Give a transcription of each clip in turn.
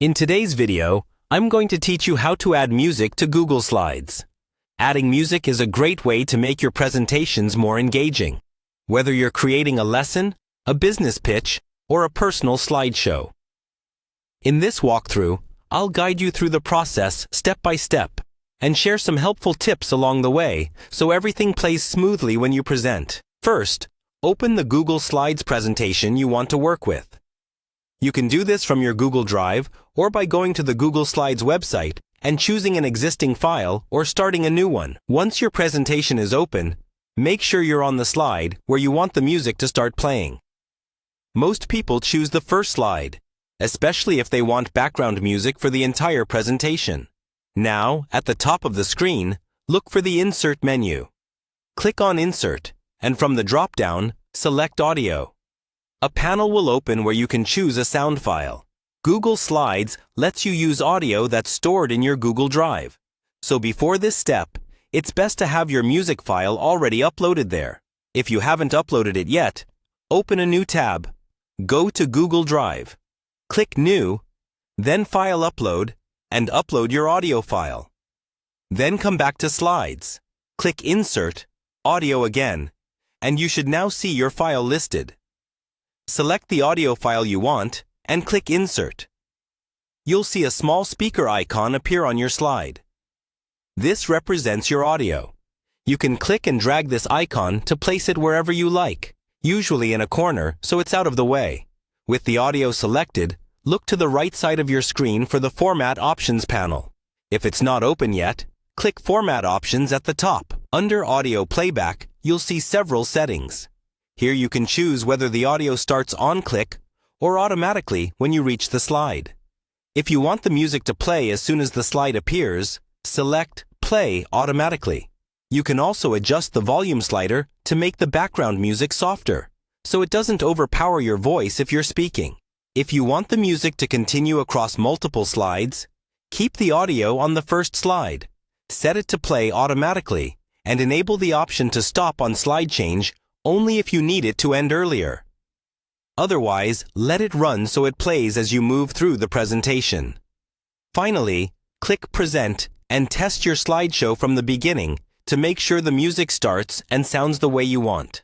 In today's video, I'm going to teach you how to add music to Google Slides. Adding music is a great way to make your presentations more engaging, whether you're creating a lesson, a business pitch, or a personal slideshow. In this walkthrough, I'll guide you through the process step by step and share some helpful tips along the way so everything plays smoothly when you present. First, open the Google Slides presentation you want to work with. You can do this from your Google Drive or by going to the Google Slides website and choosing an existing file or starting a new one. Once your presentation is open, make sure you're on the slide where you want the music to start playing. Most people choose the first slide, especially if they want background music for the entire presentation. Now, at the top of the screen, look for the Insert menu. Click on Insert, and from the drop-down, select Audio. A panel will open where you can choose a sound file. Google Slides lets you use audio that's stored in your Google Drive. So before this step, it's best to have your music file already uploaded there. If you haven't uploaded it yet, open a new tab. Go to Google Drive. Click New, then File Upload, and upload your audio file. Then come back to Slides. Click Insert, Audio again, and you should now see your file listed. Select the audio file you want and click Insert. You'll see a small speaker icon appear on your slide. This represents your audio. You can click and drag this icon to place it wherever you like, usually in a corner so it's out of the way. With the audio selected, look to the right side of your screen for the Format Options panel. If it's not open yet, click Format Options at the top. Under Audio Playback, you'll see several settings. Here you can choose whether the audio starts on click or automatically when you reach the slide. If you want the music to play as soon as the slide appears, select Play Automatically. You can also adjust the volume slider to make the background music softer, so it doesn't overpower your voice if you're speaking. If you want the music to continue across multiple slides, keep the audio on the first slide, set it to play automatically, and enable the option to stop on slide change only if you need it to end earlier. Otherwise, let it run so it plays as you move through the presentation. Finally, click Present and test your slideshow from the beginning to make sure the music starts and sounds the way you want.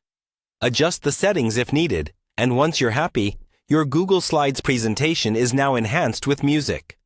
Adjust the settings if needed, and once you're happy, your Google Slides presentation is now enhanced with music.